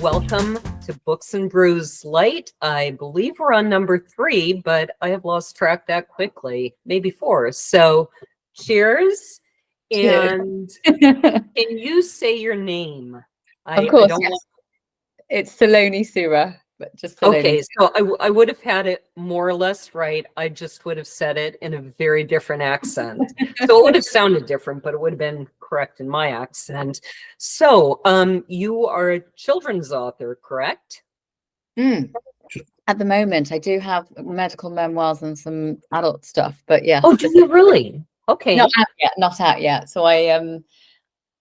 welcome to Books and Brews Light. I believe we're on number 3, but I have lost track that quickly, maybe 4. So cheers. Cheers. And can you say your name? Of course, I don't yes. It's Saloni Surah, but just Saloni. Okay, so I would have had it more or less right. I just would have said it in a very different accent. So it would have sounded different, but it would have been correct in my accent. So you are a children's author, correct? At the moment, I do have medical memoirs and some adult stuff, but yeah. Oh, do you really? Okay. Not out yet. So yeah,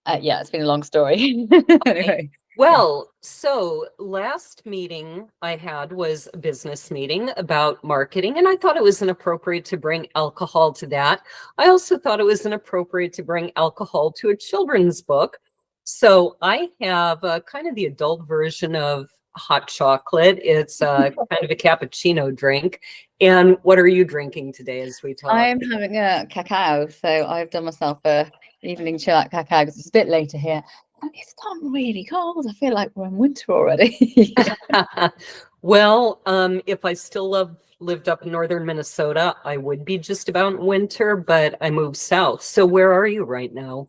it's been a long story. Anyway. Well, so last meeting I had was a business meeting about marketing, and I thought it was inappropriate to bring alcohol to that. I also thought it was inappropriate to bring alcohol to a children's book. So I have kind of the adult version of hot chocolate. It's kind of a cappuccino drink. And what are you drinking today as we talk? I'm having a cacao. So I've done myself a evening chill out cacao because it's a bit later here. It's gotten really cold. I feel like we're in winter already. Well, if I still lived up in northern Minnesota, I would be just about in winter, but I moved south. So where are you right now?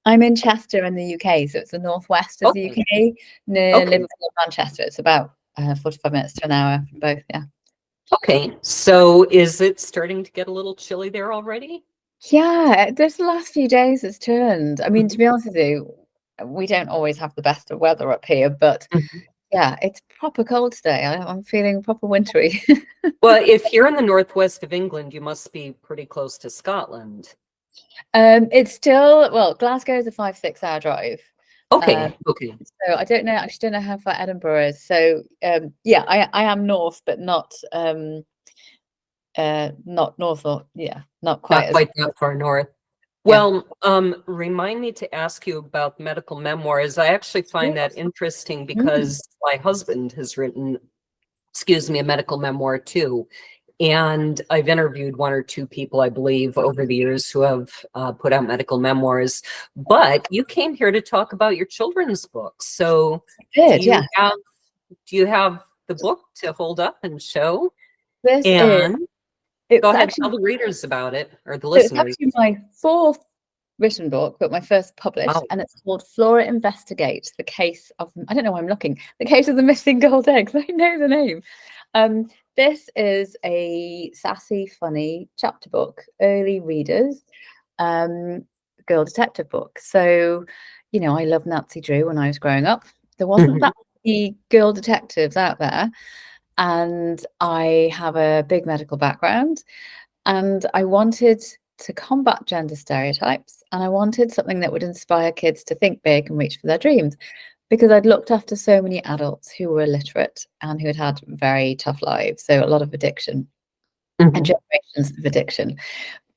I'm in Chester in the UK, so it's the northwest of the UK, near Liverpool and Manchester. It's about 45 minutes to an hour from both, yeah. Okay, so is it starting to get a little chilly there already? Yeah, this last few days has turned. I mean, to be honest with you, we don't always have the best of weather up here, but yeah, it's proper cold today. I'm feeling proper wintry. Well, if you're in the northwest of England, you must be pretty close to Scotland. It's still, well, Glasgow is a 5-6 hour drive. Okay. So I don't know how far Edinburgh is. So yeah, I am north, but not north, or not quite that far north. Well, remind me to ask you about medical memoirs. I actually find that interesting because my husband has written, a medical memoir too. And I've interviewed 1 or 2 people, I believe, over the years who have put out medical memoirs. But you came here to talk about your children's books. So do you have the book to hold up and show? Go ahead, tell the readers about it, or the listeners. It's actually my 4th written book, but my first published, and it's called Flora Investigates, the case of, I don't know why I'm looking, the case of the missing gold eggs. I know the name. This is a sassy, funny chapter book, early readers, girl detective book. So, you know, I loved Nancy Drew when I was growing up. There wasn't that many girl detectives out there. And I have a big medical background, and I wanted to combat gender stereotypes, and I wanted something that would inspire kids to think big and reach for their dreams, because I'd looked after so many adults who were illiterate and who had had very tough lives, so a lot of addiction and generations of addiction.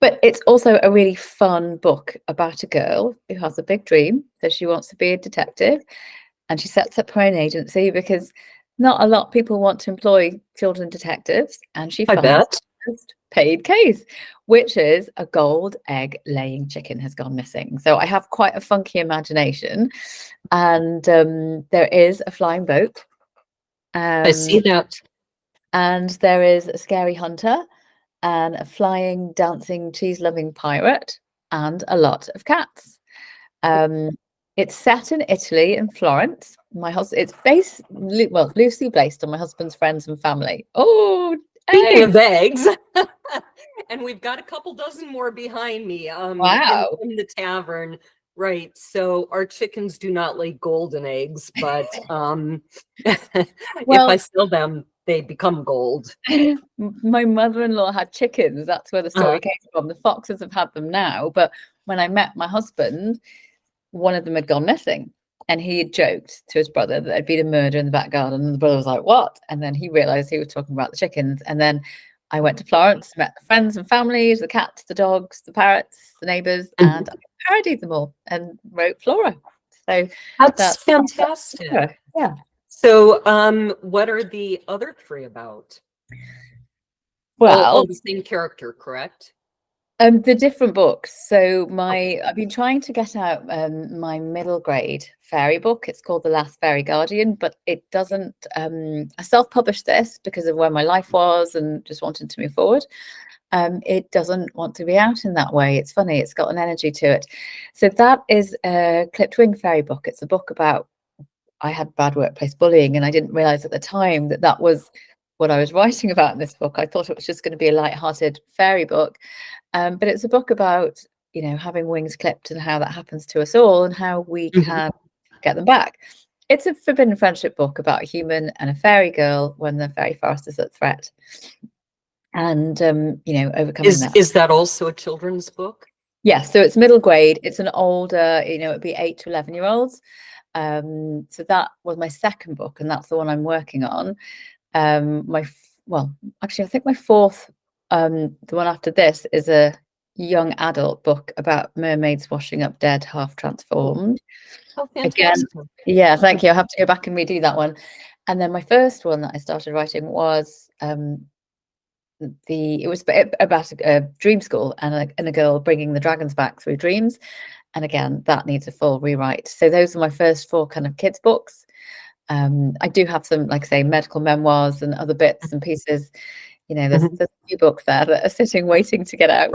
But it's also a really fun book about a girl who has a big dream, so she wants to be a detective, and she sets up her own agency because not a lot of people want to employ children detectives, and she finds the first paid case, which is a gold egg laying chicken has gone missing. So I have quite a funky imagination, and there is a flying boat. I see that. And there is a scary hunter and a flying, dancing, cheese-loving pirate and a lot of cats. It's set in Italy, in Florence. It's loosely based on my husband's friends and family. Oh, speaking of eggs, and we've got a couple dozen more behind me. Wow! In the tavern, right? So our chickens do not lay golden eggs, but if I sell them, they become gold. My mother-in-law had chickens. That's where the story came from. The foxes have had them now, but when I met my husband, one of them had gone missing, and he had joked to his brother that there'd been a murder in the back garden, and the brother was like, what? And then he realized he was talking about the chickens. And then I went to Florence, met the friends and families, the cats, the dogs, the parrots, the neighbors, and I parodied them all and wrote Flora. So that's fantastic. Yeah. So what are the other 3 about? Well, all the same character, correct? The different books. So I've been trying to get out my middle grade fairy book. It's called The Last Fairy Guardian, but it doesn't. I self-published this because of where my life was and just wanted to move forward. It doesn't want to be out in that way. It's funny. It's got an energy to it. So that is a clipped wing fairy book. It's a book about I had bad workplace bullying, and I didn't realize at the time that that was what I was writing about in this book. I thought it was just going to be a light-hearted fairy book. But it's a book about, having wings clipped and how that happens to us all and how we can get them back. It's a forbidden friendship book about a human and a fairy girl when the fairy forest is at threat. And, overcoming that. Is that also a children's book? Yeah, so it's middle grade. It's an older, it'd be 8 to 11-year-olds. So that was my second book, and that's the one I'm working on. Actually, I think my fourth, the one after this, is a young adult book about mermaids washing up dead, half transformed. Oh, fantastic. Again, yeah, thank you. I'll have to go back and redo that one. And then my first one that I started writing was it was about a dream school and a girl bringing the dragons back through dreams. And again, that needs a full rewrite. So those are my first 4 kind of kids books. I do have some, like I say, medical memoirs and other bits and pieces. There's a few books there that are sitting waiting to get out.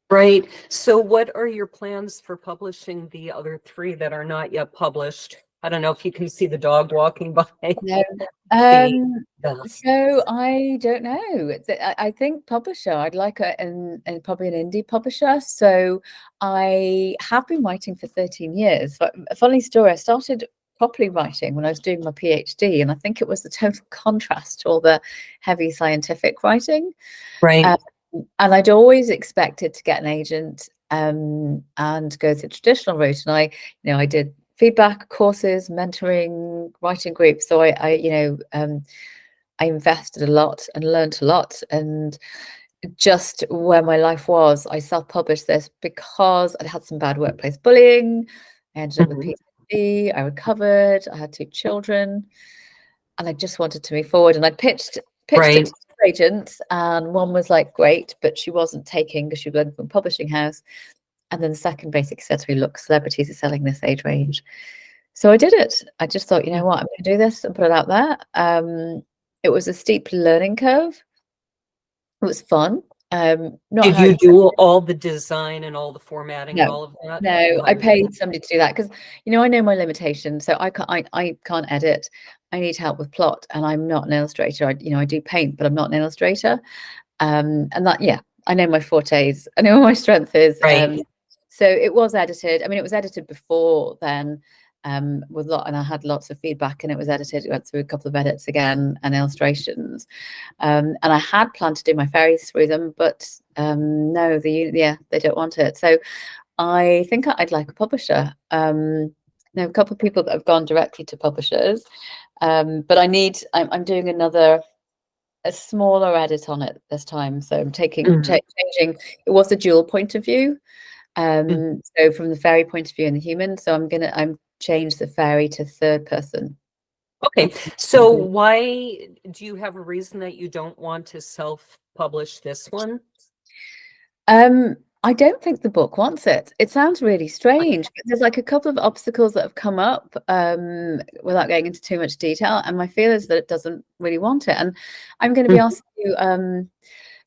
Right. So what are your plans for publishing the other 3 that are not yet published? I don't know if you can see the dog walking by. No. So I don't know. I think publisher. I'd like probably an indie publisher. So I have been writing for 13 years. But a funny story, I started properly writing when I was doing my PhD, and I think it was the total contrast to all the heavy scientific writing. Right. And I'd always expected to get an agent and go through the traditional route. And I did feedback courses, mentoring, writing groups. So I invested a lot and learned a lot. And just where my life was, I self-published this because I'd had some bad workplace bullying. I ended up with PTSD. I recovered. I had 2 children, and I just wanted to move forward. And I pitched it to 2 agents, and one was like, great, but she wasn't taking because she was from a publishing house. And then the second basically said to me, look, celebrities are selling this age range. So I did it. I just thought, you know what, I'm going to do this and put it out there. It was a steep learning curve. It was fun. Did you do all the design and all the formatting and all of that? No, I paid somebody to do that because, I know my limitations. So I can't edit. I need help with plot, and I'm not an illustrator. I do paint, but I'm not an illustrator. And that, yeah, I know my fortes. I know what my strength is. Right. So it was edited. I mean, it was edited before then, and I had lots of feedback, and it was edited. It went through a couple of edits again and illustrations. And I had planned to do my fairies through them, but no, they don't want it. So I think I'd like a publisher. There are a couple of people that have gone directly to publishers, but I'm doing a smaller edit on it this time. So I'm changing. It was a dual point of view. So from the fairy point of view and the human. So I'm change the fairy to third person. Okay. So why do you have a reason that you don't want to self-publish this one? I don't think the book wants it. It sounds really strange, but there's like a couple of obstacles that have come up without going into too much detail. And my feel is that it doesn't really want it. And I'm going to be asking you,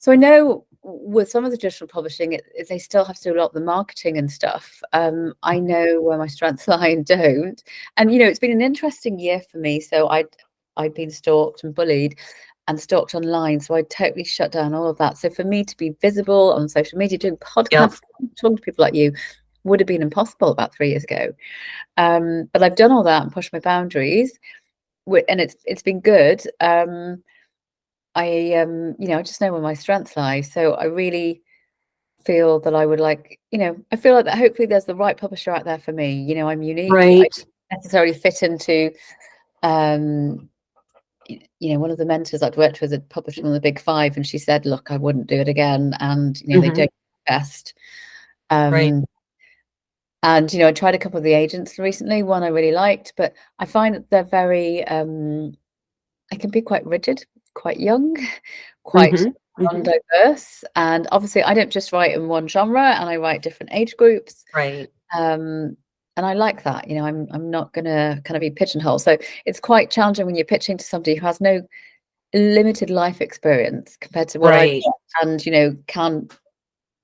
so I know with some of the traditional publishing, they still have to do a lot of the marketing and stuff. I know where my strengths lie and don't. And, it's been an interesting year for me. So I'd been stalked and bullied and stalked online. So I totally shut down all of that. So for me to be visible on social media, doing podcasts, talking to people like you, would have been impossible about 3 years ago. But I've done all that and pushed my boundaries, and it's been good. I just know where my strengths lie. So I really feel that I would like, I feel like that hopefully there's the right publisher out there for me. I'm unique. Right. I don't necessarily fit into one of the mentors I'd worked with had published one of the big 5, and she said, look, I wouldn't do it again. And, they don't best. And, I tried a couple of the agents recently, one I really liked, but I find that they're very, I can be quite rigid, quite young, quite diverse, and obviously I don't just write in one genre, and I write different age groups. Right. And I like that, I'm not gonna kind of be pigeonholed. So it's quite challenging when you're pitching to somebody who has no limited life experience compared to what I've Right. got, and can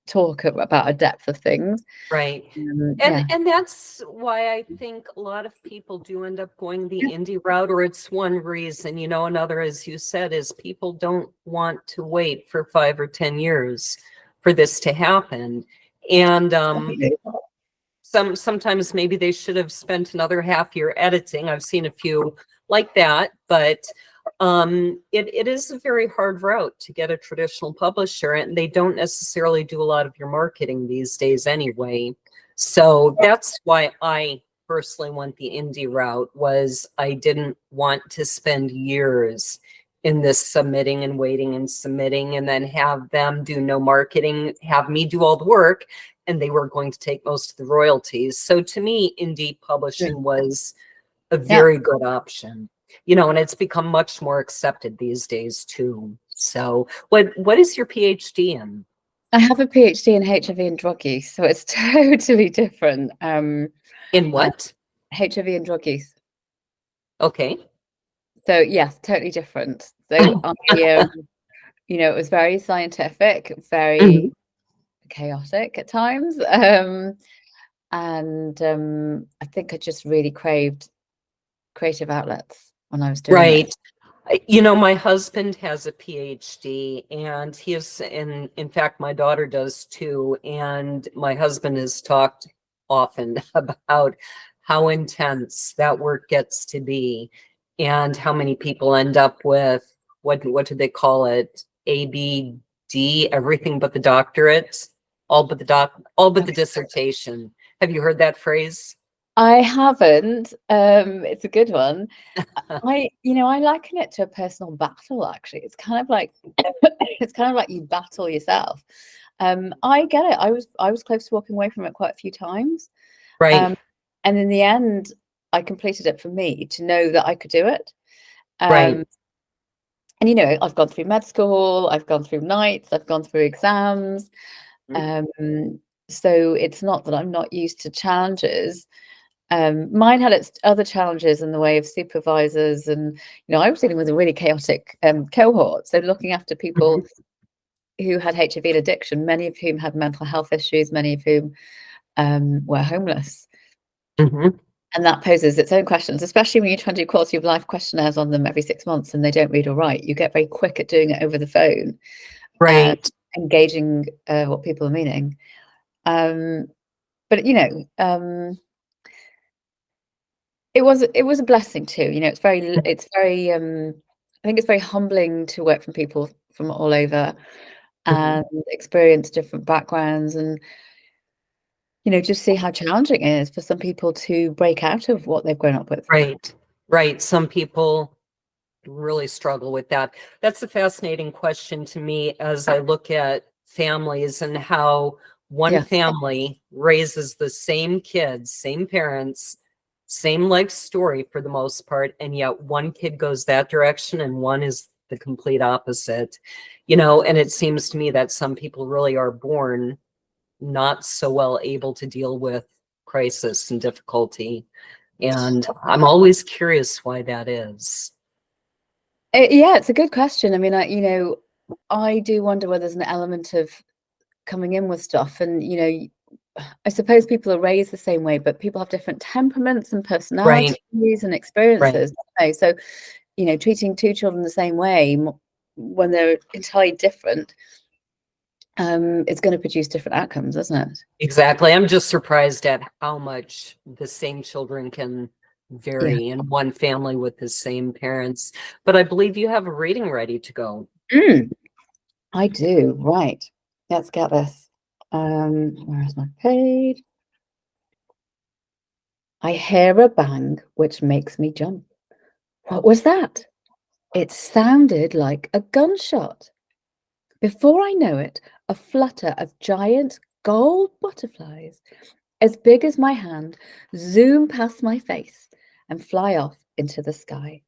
talk about a depth of things. Right. Yeah. And that's why I think a lot of people do end up going the indie route, or it's one reason, another, as you said, is people don't want to wait for 5 or 10 years for this to happen. And sometimes maybe they should have spent another half year editing. I've seen a few like that, but it is a very hard route to get a traditional publisher, and they don't necessarily do a lot of your marketing these days anyway. So that's why I personally went the indie route, was I didn't want to spend years in this submitting and waiting and submitting, and then have them do no marketing, have me do all the work, and they were going to take most of the royalties. So to me, indie publishing was a very good option. And it's become much more accepted these days too. So what is your PhD in? I have a PhD in HIV and drug use, so it's totally different. In what? HIV and drug use. Okay. So yes, totally different. So it was very scientific, very chaotic at times. And I think I just really craved creative outlets when I was doing it. My husband has a PhD, and he is, in fact, my daughter does too. And my husband has talked often about how intense that work gets to be, and how many people end up with, what do they call it? ABD, everything but the doctorate, all but the dissertation. Have you heard that phrase? I haven't. It's a good one. I liken it to a personal battle, actually. It's kind of like you battle yourself. I get it. I was close to walking away from it quite a few times. Right. And in the end, I completed it for me to know that I could do it. Right. And I've gone through med school, I've gone through nights, I've gone through exams. So it's not that I'm not used to challenges. Mine had its other challenges in the way of supervisors, and I was dealing with a really chaotic cohort. So looking after people who had HIV addiction, many of whom had mental health issues, many of whom were homeless. And that poses its own questions, especially when you're trying to do quality of life questionnaires on them every 6 months and they don't read or write. You get very quick at doing it over the phone, Right. Engaging what people are meaning. But it was a blessing too. It's very I think it's very humbling to work from people from all over and experience different backgrounds, and just see how challenging it is for some people to break out of what they've grown up with. Right. Some people really struggle with that. That's a fascinating question to me, as I look at families and how one family raises the same kids, same parents, same life story for the most part, and yet one kid goes that direction and one is the complete opposite. And it seems to me that some people really are born not so well able to deal with crisis and difficulty. And I'm always curious why that is. Yeah, it's a good question. I mean, I do wonder whether there's an element of coming in with stuff, and I suppose people are raised the same way, but people have different temperaments and personalities and experiences. So, treating two children the same way when they're entirely different, it's going to produce different outcomes, isn't it? Exactly. I'm just surprised at how much the same children can vary in one family with the same parents. But I believe you have a reading ready to go. I do. Right. Let's get this. Where's my page? I hear a bang which makes me jump. What was that? It sounded like a gunshot. Before I know it, a flutter of giant gold butterflies, as big as my hand, zoom past my face and fly off into the sky.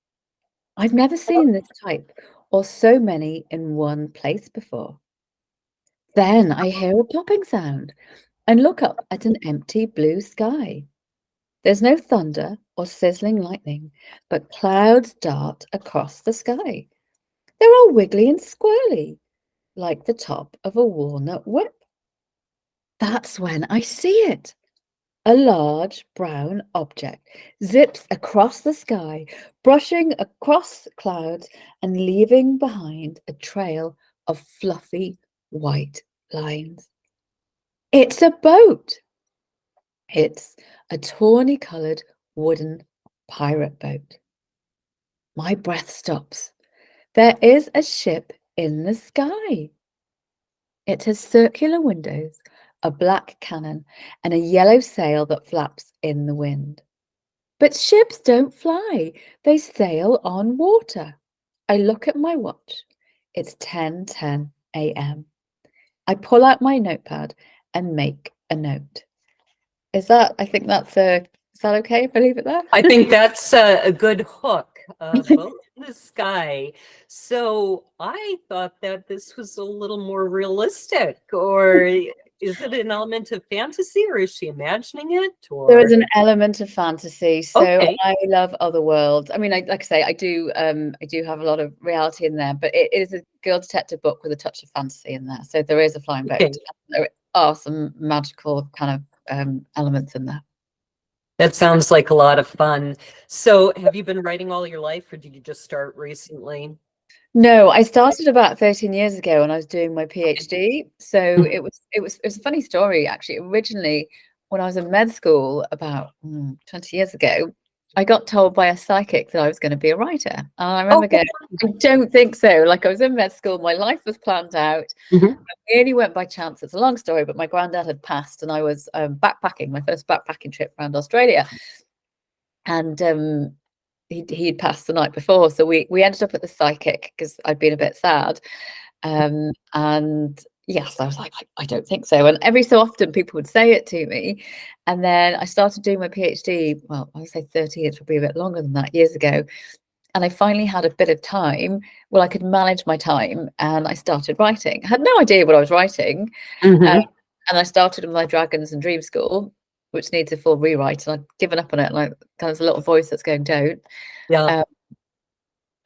I've never seen this type or so many in one place before. Then I hear a popping sound and look up at an empty blue sky. There's no thunder or sizzling lightning, but clouds dart across the sky. They're all wiggly and squirrely, like the top of a walnut whip. That's when I see it. A large brown object zips across the sky, brushing across clouds and leaving behind a trail of fluffy white lines. It's a boat. It's a tawny-coloured wooden pirate boat. My breath stops. There is a ship in the sky. It has circular windows, a black cannon, and a yellow sail that flaps in the wind. But ships don't fly, they sail on water. I look at my watch. It's 10:10 a.m. I pull out my notepad and make a note. Is that okay if I leave it there? I think that's a good hook. Boat in the sky. So I thought that this was a little more realistic, or is it an element of fantasy, or is she imagining it? Or There is an element of fantasy. So okay. I love other worlds. I mean, like I say, I do have a lot of reality in there, but it is a girl detective book with a touch of fantasy in there. So there is a flying boat. Okay. There are some magical kind of elements in there. That sounds like a lot of fun. So have you been writing all your life, or did you just start recently? No, I started about 13 years ago when I was doing my PhD. So it was a funny story, actually. Originally, when I was in med school about 20 years ago, I got told by a psychic that I was going to be a writer. And I remember going, I don't think so. Like, I was in med school, my life was planned out. Mhm. I only went by chance. It's a long story, but my granddad had passed and I was backpacking, my first backpacking trip around Australia. And he'd passed the night before. So we ended up at the psychic because I'd been a bit sad. And yes, I was like, I don't think so. And every so often people would say it to me. And then I started doing my PhD, well, I would say 30 years, probably a bit longer than that, years ago. And I finally had a bit of time. Well, I could manage my time and I started writing. I had no idea what I was writing. And I started with my Dragons and Dream School, which needs a full rewrite. And I'd given up on it. And kind of there's a little voice that's going, don't. Yeah.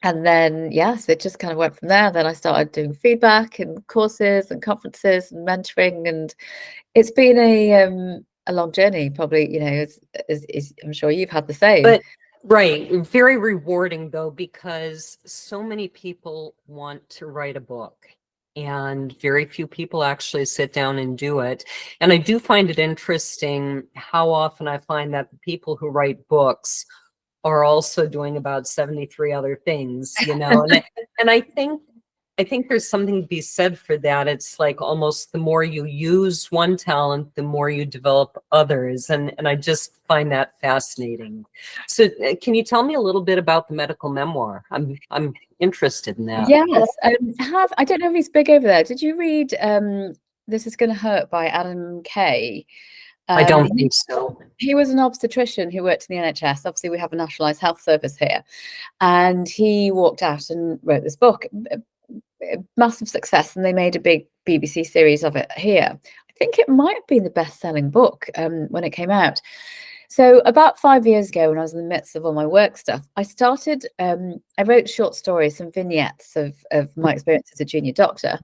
And then, yes, it just kind of went from there. Then I started doing feedback and courses and conferences and mentoring. And it's been a long journey, probably, as I'm sure you've had the same. But right, very rewarding though, because so many people want to write a book and very few people actually sit down and do it. And I do find it interesting how often I find that the people who write books are also doing about 73 other things, and I think there's something to be said for that. It's like almost the more you use one talent, the more you develop others. And I just find that fascinating. So can you tell me a little bit about the medical memoir? I'm interested in that. Yes. I don't know if he's big over there. Did you read This Is Gonna Hurt by Adam Kay? I don't think so. He was an obstetrician who worked in the NHS. Obviously, we have a nationalised health service here. And he walked out and wrote this book. Massive success, and they made a big BBC series of it here. I think it might have been the best-selling book when it came out. So about 5 years ago, when I was in the midst of all my work stuff, I started, I wrote short stories, some vignettes of my experience as a junior doctor.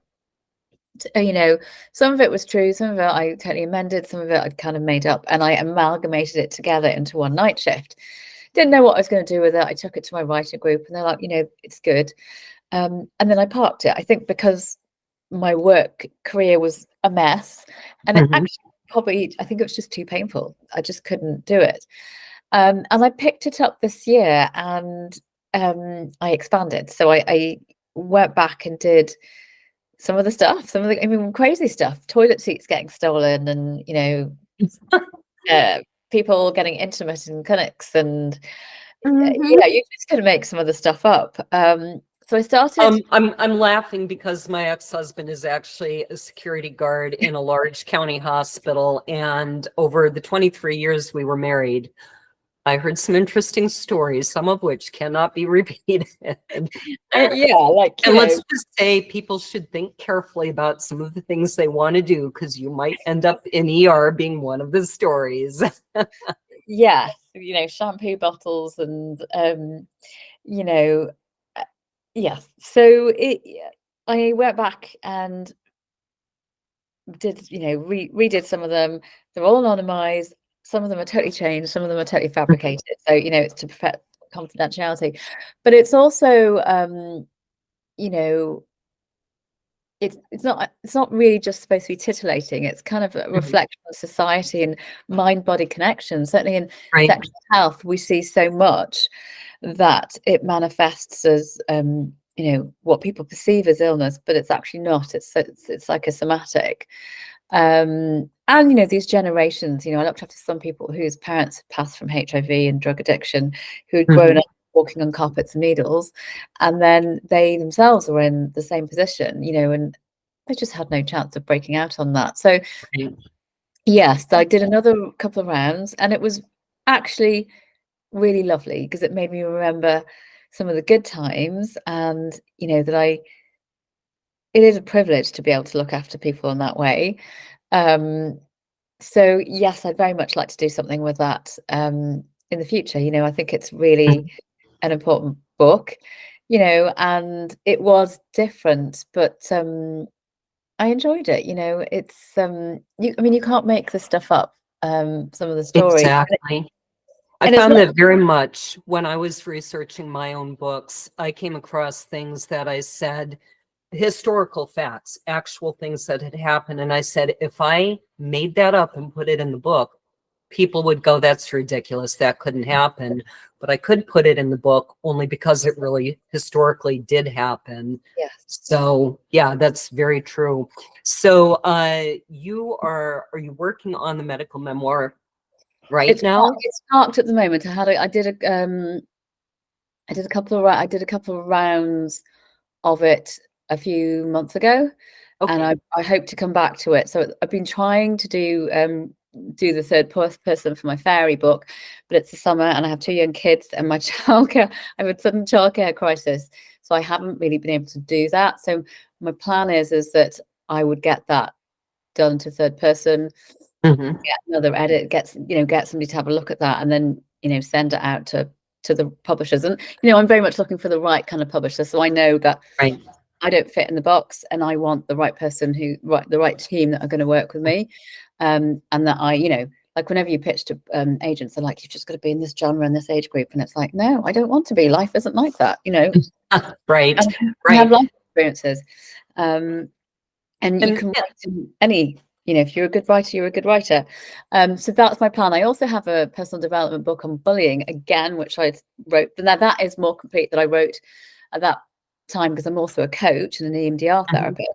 Some of it was true, some of it I totally amended, some of it I'd kind of made up, and I amalgamated it together into one night shift. Didn't know what I was going to do with it. I took it to my writing group and they're like, it's good. And then I parked it, I think, because my work career was a mess. And it actually I think it was just too painful. I just couldn't do it. And I picked it up this year and I expanded. So I went back and did some of the crazy stuff, toilet seats getting stolen and, people getting intimate in clinics and, you just couldn't make some of the stuff up. So I started. I'm laughing because my ex-husband is actually a security guard in a large county hospital, and over the 23 years we were married, I heard some interesting stories, some of which cannot be repeated. Yeah, like, and let's just say people should think carefully about some of the things they want to do, because you might end up in ER being one of the stories. yes, shampoo bottles and yes. So I went back and did redid some of them. They're all anonymized. Some of them are totally changed. Some of them are totally fabricated. So it's to protect confidentiality, but it's also it's not really just supposed to be titillating. It's kind of a reflection of society and mind-body connection. Certainly in sexual health, we see so much that it manifests as what people perceive as illness, but it's actually not. It's psychosomatic. And these generations, I looked after some people whose parents passed from HIV and drug addiction, who had grown up walking on carpets and needles, and then they themselves were in the same position, and they just had no chance of breaking out on that. So yes, I did another couple of rounds, and it was actually really lovely because it made me remember some of the good times, and that it is a privilege to be able to look after people in that way. So yes, I'd very much like to do something with that in the future. I think it's really an important book, and it was different, but I enjoyed it. It's you can't make this stuff up. Some of the stories. Exactly. I found that very much when I was researching my own books. I came across things that I said, historical facts, actual things that had happened. And I said, if I made that up and put it in the book, people would go, that's ridiculous. That couldn't happen. But I could put it in the book only because it really historically did happen. Yes. So yeah, that's very true. So are you working on the medical memoir now? It's parked at the moment. I did a couple of rounds of it a few months ago, and I hope to come back to it. So I've been trying to do the third person for my fairy book, but it's the summer and I have 2 young kids and my childcare. I have a sudden childcare crisis, so I haven't really been able to do that. So my plan is that I would get that done to third person, get another edit, get somebody to have a look at that, and then send it out to the publishers. And I'm very much looking for the right kind of publisher, so I know that I don't fit in the box, and I want the right person the right team that are going to work with me, and that I like whenever you pitch to agents, they're like, you've just got to be in this genre and this age group, and it's like, no, I don't want to be. Life isn't like that. Right. I have life experiences, and you can write in any. If you're a good writer, you're a good writer. So that's my plan. I also have a personal development book on bullying, again, which I wrote. But now that is more complete, that I wrote at that time, because I'm also a coach and an EMDR therapist.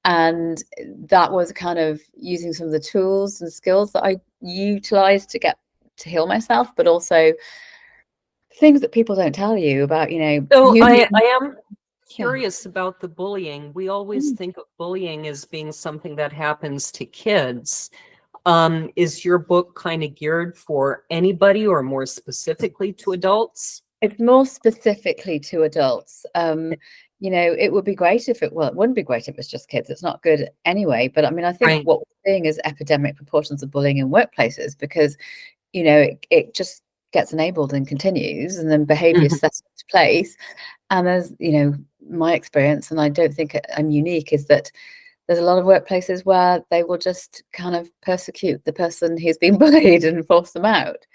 And that was kind of using some of the tools and skills that I utilized to heal myself, but also things that people don't tell you about, So I am curious about the bullying. We always think of bullying as being something that happens to kids. Is your book kind of geared for anybody, or more specifically to adults? It's more specifically to adults. It would be great if it wouldn't be great if it's just kids. It's not good anyway. But I mean, I think what we're seeing is epidemic proportions of bullying in workplaces, because, it just gets enabled and continues, and then behavior sets into place. And there's, my experience, and I don't think I'm unique, is that there's a lot of workplaces where they will just kind of persecute the person who's been bullied and force them out.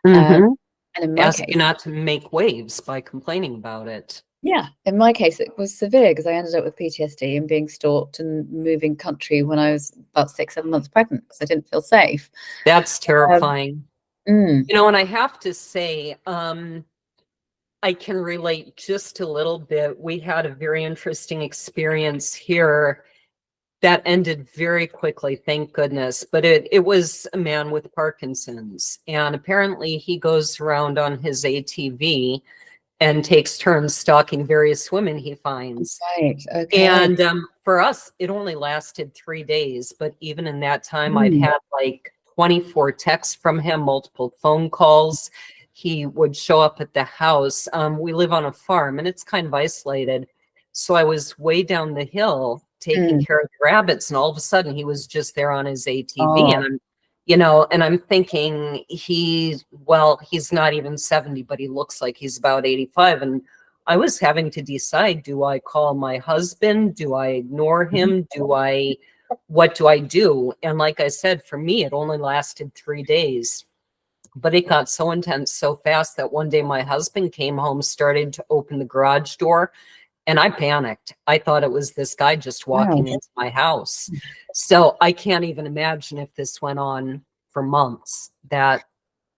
And in my case, you not to make waves by complaining about it. Yeah, in my case, it was severe because I ended up with PTSD and being stalked and moving country when I was about 6-7 months pregnant because I didn't feel safe. That's terrifying. And I have to say, I can relate just a little bit. We had a very interesting experience here that ended very quickly, thank goodness. But it was a man with Parkinson's, and apparently he goes around on his ATV and takes turns stalking various women he finds. Right. Okay. And for us, it only lasted 3 days, but even in that time, I'd had like 24 texts from him, multiple phone calls. He would show up at the house. We live on a farm and it's kind of isolated. So I was way down the hill taking care of the rabbits, and all of a sudden he was just there on his ATV. And I'm, and I'm thinking he's not even 70, but he looks like he's about 85. And I was having to decide, do I call my husband? Do I ignore him? What do I do? And like I said, for me, it only lasted 3 days, but it got so intense so fast that one day my husband came home, started to open the garage door, and I panicked. I thought it was this guy just walking into my house. So I can't even imagine if this went on for months. That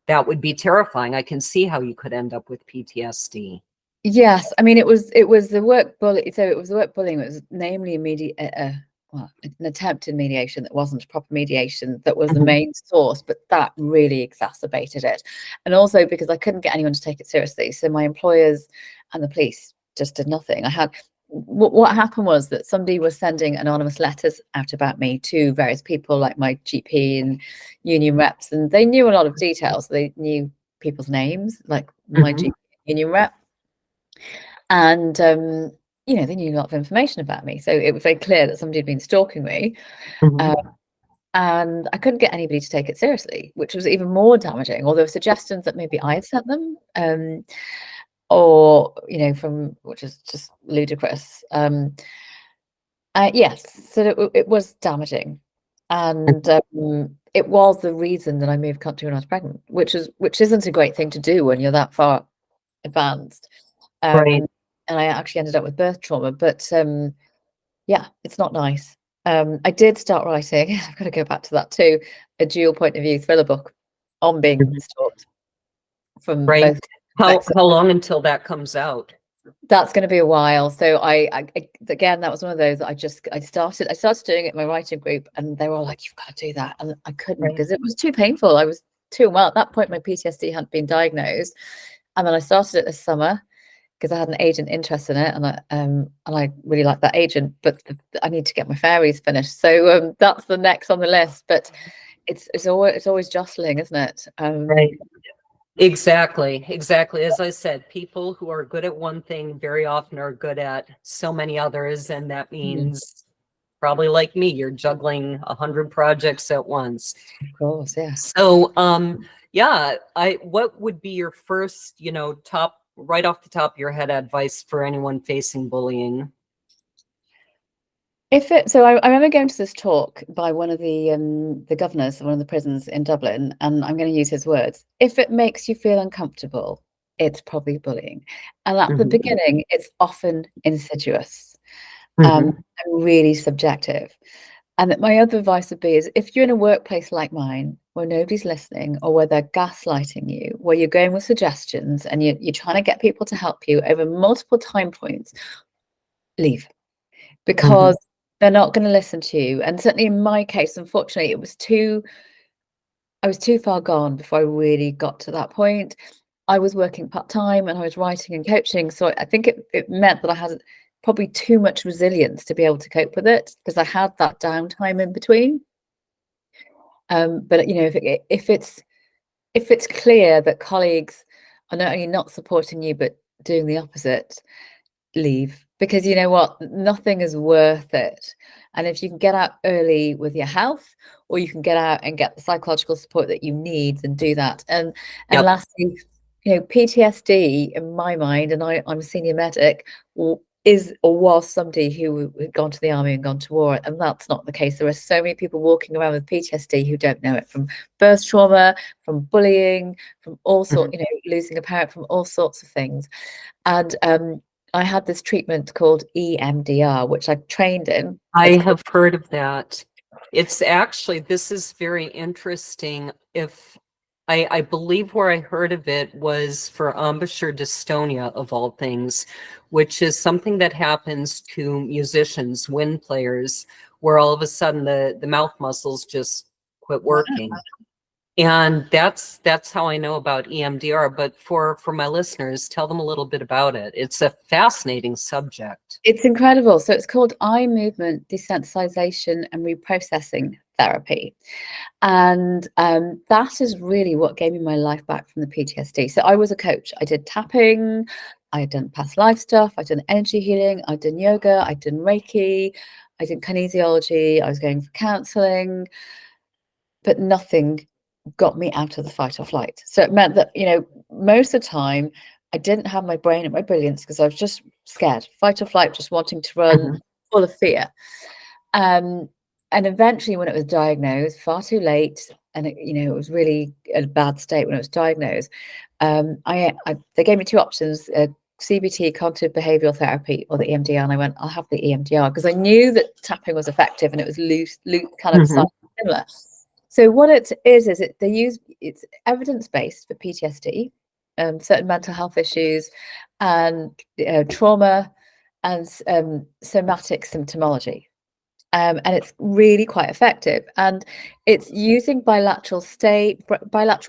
would be terrifying. I can see how you could end up with PTSD. Yes, I mean it was the work bully. So it was the work bullying. It was namely an attempted mediation that wasn't proper mediation that was the main source, but that really exacerbated it. And also because I couldn't get anyone to take it seriously, so my employers and the police just did nothing. I had what happened was that somebody was sending anonymous letters out about me to various people like my GP and union reps, and they knew a lot of details. They knew people's names, like my GP union rep, and they knew a lot of information about me. So it was very clear that somebody had been stalking me. And I couldn't get anybody to take it seriously, which was even more damaging. Or there were suggestions that maybe I had sent them, which is just ludicrous. Yes, so it was damaging, and it was the reason that I moved country when I was pregnant, which isn't a great thing to do when you're that far advanced. Right. And I actually ended up with birth trauma, but it's not nice. I did start writing, I've got to go back to that too, a dual point of view thriller book on being stalked from both. How long until that comes out? That's going to be a while. So I again, that was one of those that I started doing it in my writing group, and they were all like, "You've got to do that," and I couldn't because it was too painful. I was too unwell at that point. My PTSD hadn't been diagnosed, and then I started it this summer because I had an agent interested in it, and I really like that agent, but I need to get my fairies finished. So that's the next on the list. But it's always jostling, isn't it? Right. Exactly. As I said, people who are good at one thing very often are good at so many others, and that means probably like me, you're juggling 100 projects at once. Of course, yeah. So, what would be your first, top, right off the top of your head, advice for anyone facing bullying? I remember going to this talk by one of the governors of one of the prisons in Dublin, and I'm going to use his words. If it makes you feel uncomfortable, it's probably bullying. And at the beginning, it's often insidious and really subjective. And that my other advice would be is if you're in a workplace like mine, where nobody's listening or where they're gaslighting you, where you're going with suggestions and you're trying to get people to help you over multiple time points, leave. Because they're not going to listen to you. And certainly in my case, unfortunately, I was too far gone before I really got to that point. I was working part-time and I was writing and coaching. So I think it meant that I had probably too much resilience to be able to cope with it because I had that downtime in between. But if it's clear that colleagues are not only not supporting you, but doing the opposite, leave. Because you know what, nothing is worth it. And if you can get out early with your health, or you can get out and get the psychological support that you need, then do that. And lastly, PTSD in my mind, and I'm a senior medic, was somebody who had gone to the army and gone to war, and that's not the case. There are so many people walking around with PTSD who don't know it, from birth trauma, from bullying, from all sorts, losing a parent, from all sorts of things. And I had this treatment called EMDR, which I trained in. I have heard of that. It's actually, this is very interesting. I believe where I heard of it was for embouchure dystonia, of all things, which is something that happens to musicians, wind players, where all of a sudden the mouth muscles just quit working. And that's how I know about EMDR. But for my listeners, tell them a little bit about it. It's a fascinating subject. It's incredible. So it's called eye movement desensitization and reprocessing therapy. And that is really what gave me my life back from the PTSD. So I was a coach. I did tapping, I had done past life stuff, I'd done energy healing, I'd done yoga, I'd done Reiki, I did kinesiology, I was going for counseling, but nothing got me out of the fight or flight. So it meant that, you know, most of the time I didn't have my brain at my brilliance because I was just scared, fight or flight, just wanting to run, full of fear. And eventually when it was diagnosed, far too late, and it, you know, it was really a bad state when it was diagnosed, they gave me two options, CBT, cognitive behavioral therapy, or the EMDR, and I went, I'll have the EMDR, because I knew that tapping was effective and it was loose kind of similar. So what it is it's evidence-based for PTSD, certain mental health issues, and trauma, and somatic symptomology. And it's really quite effective, and it's using bilateral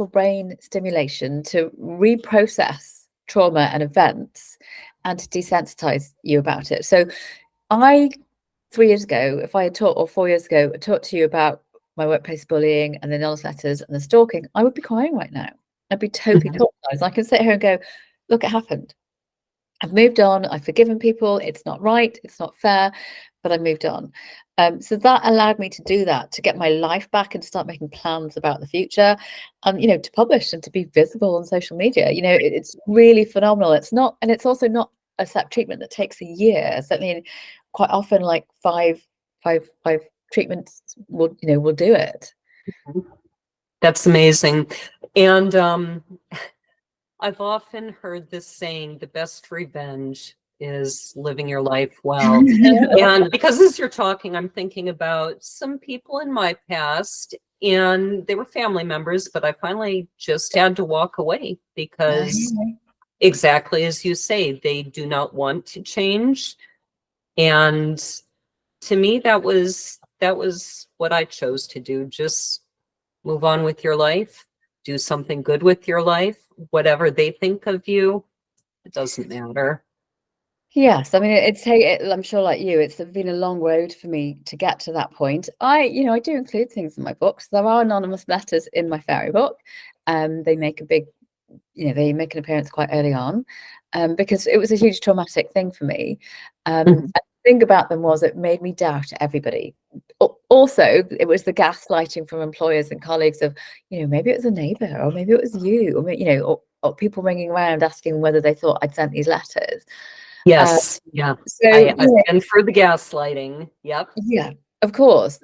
brain stimulation to reprocess trauma and events and to desensitize you about it. So 3 years ago, if I had taught, or 4 years ago, talked to you about my workplace bullying and the anonymous letters and the stalking, I would be crying right now. I'd be totally traumatized. I can sit here and go, look, it happened. I've moved on. I've forgiven people. It's not right. It's not fair, but I moved on. So that allowed me to do that, to get my life back and start making plans about the future, and, you know, to publish and to be visible on social media. You know, it's really phenomenal. It's not, and it's also not a set treatment that takes a year. Certainly, quite often, like five treatments will do it. That's amazing. And I've often heard this saying, the best revenge is living your life well. And because as you're talking, I'm thinking about some people in my past, and they were family members, but I finally just had to walk away because exactly as you say, they do not want to change. And to me, that was what I chose to do. Just move on with your life, do something good with your life. Whatever they think of you, it doesn't matter. Yes, I mean, I'm sure, like you, it's been a long road for me to get to that point. I do include things in my books. There are anonymous letters in my fairy book. They make they make an appearance quite early on, because it was a huge traumatic thing for me. And the thing about them was it made me doubt everybody. Also, it was the gaslighting from employers and colleagues of, maybe it was a neighbor, or maybe it was you, or people ringing around asking whether they thought I'd sent these letters. Yes. Yeah. So and for the gaslighting. Yep. Yeah, of course.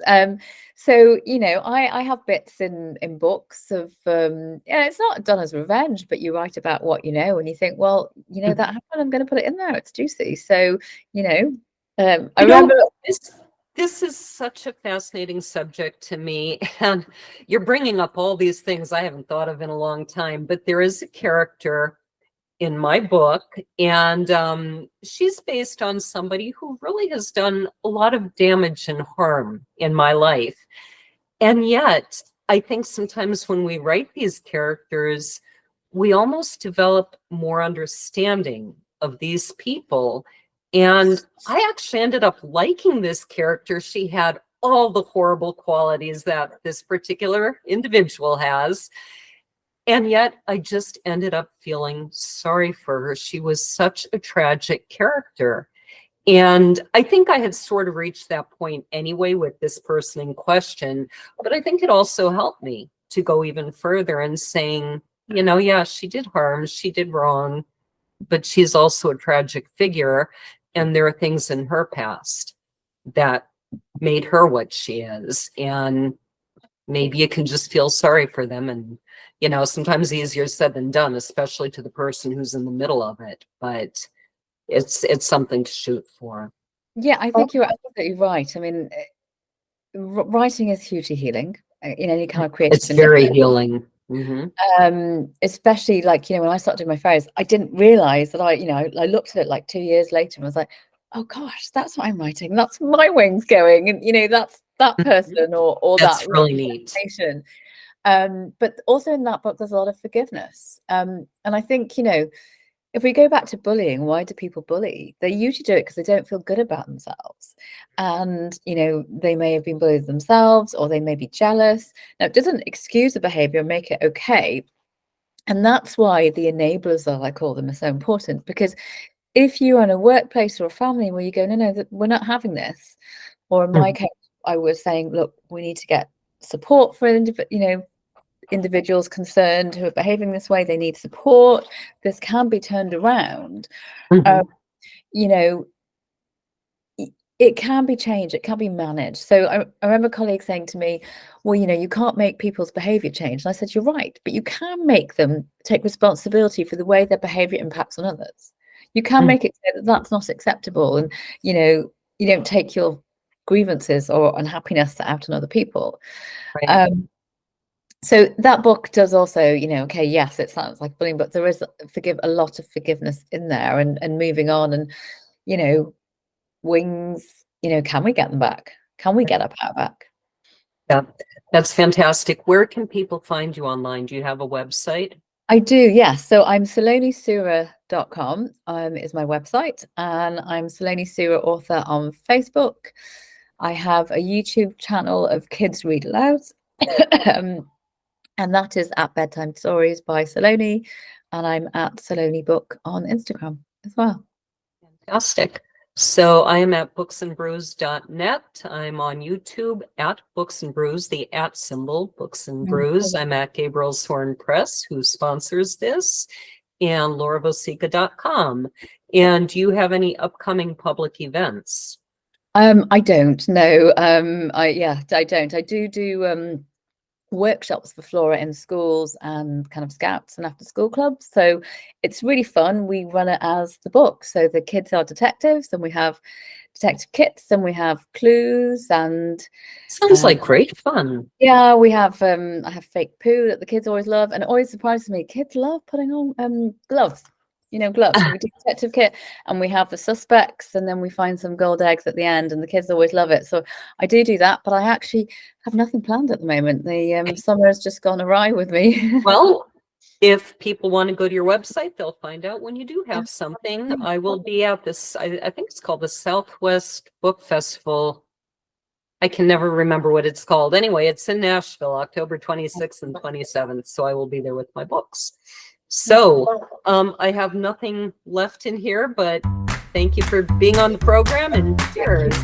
So I have bits in books of it's not done as revenge, but you write about what you know, and you think, well, that happened, I'm going to put it in there. It's juicy. So I remember. This is such a fascinating subject to me, and you're bringing up all these things I haven't thought of in a long time. But there is a character in my book, and she's based on somebody who really has done a lot of damage and harm in my life. And yet, I think sometimes when we write these characters, we almost develop more understanding of these people. And I actually ended up liking this character. She had all the horrible qualities that this particular individual has. And yet I just ended up feeling sorry for her. She was such a tragic character. And I think I had sort of reached that point anyway with this person in question, but I think it also helped me to go even further and saying, yeah, she did harm, she did wrong, but she's also a tragic figure. And there are things in her past that made her what she is. And maybe you can just feel sorry for them. And, sometimes easier said than done, especially to the person who's in the middle of it. But it's something to shoot for. Yeah, I think you're absolutely right. I mean, writing is hugely healing in any kind of creative. It's very healing. Especially when I started doing my fairies, I didn't realize that I looked at it like 2 years later and was like, oh gosh, that's what I'm writing. That's my wings going. And that's that person or that's that really neat. But also in that book, there's a lot of forgiveness. And I think, if we go back to bullying, why do people bully? They usually do it because they don't feel good about themselves. And, you know, they may have been bullied themselves, or they may be jealous. Now, it doesn't excuse the behavior and make it okay. And that's why the enablers, I call them, are so important, because if you're in a workplace or a family where you go, no, we're not having this, or in my case, I was saying, look, we need to get support for, individuals concerned who are behaving this way. They need support. This can be turned around. You know, it can be changed. It can be managed. So I remember colleagues saying to me, well, you know, you can't make people's behavior change. And I said, you're right, but you can make them take responsibility for the way their behavior impacts on others. You can make it clear that that's not acceptable. And, you know, you don't take your grievances or unhappiness out on other people. Right. So that book does also, you know, okay, yes, it sounds like bullying, but there is a lot of forgiveness in there, and moving on, and, you know, wings, you know, can we get them back? Can we get our power back? Yeah, that's fantastic. Where can people find you online? Do you have a website? I do, yes. So I'm salonisurah.com is my website, and I'm Saloni Surah author on Facebook. I have a YouTube channel of Kids Read Aloud. And that is at Bedtime Stories by Saloni. And I'm at Saloni Book on Instagram as well. Fantastic. So I am at booksandbrews.net. I'm on YouTube at Books and Brews, the @ symbol, Books and Brews. I'm at Gabriel's Horn Press, who sponsors this, and lauravosica.com. And do you have any upcoming public events? I don't know. I don't. I do workshops for Flora in schools and kind of scouts and after school clubs. So it's really fun. We run it as the book. So the kids are detectives, and we have detective kits, and we have clues, and sounds like great fun. Yeah, we have I have fake poo that the kids always love, and it always surprises me. Kids love putting on gloves. You know, gloves. So we do detective kit, and we have the suspects, and then we find some gold eggs at the end, and the kids always love it. So I do that, but I actually have nothing planned at the moment. The summer has just gone awry with me. Well, if people want to go to your website, they'll find out when you do have something. I will be at this, I think it's called the Southwest Book Festival. I can never remember what it's called. Anyway, it's in Nashville, October 26th and 27th. So I will be there with my books. So I have nothing left in here, but thank you for being on the program, and cheers.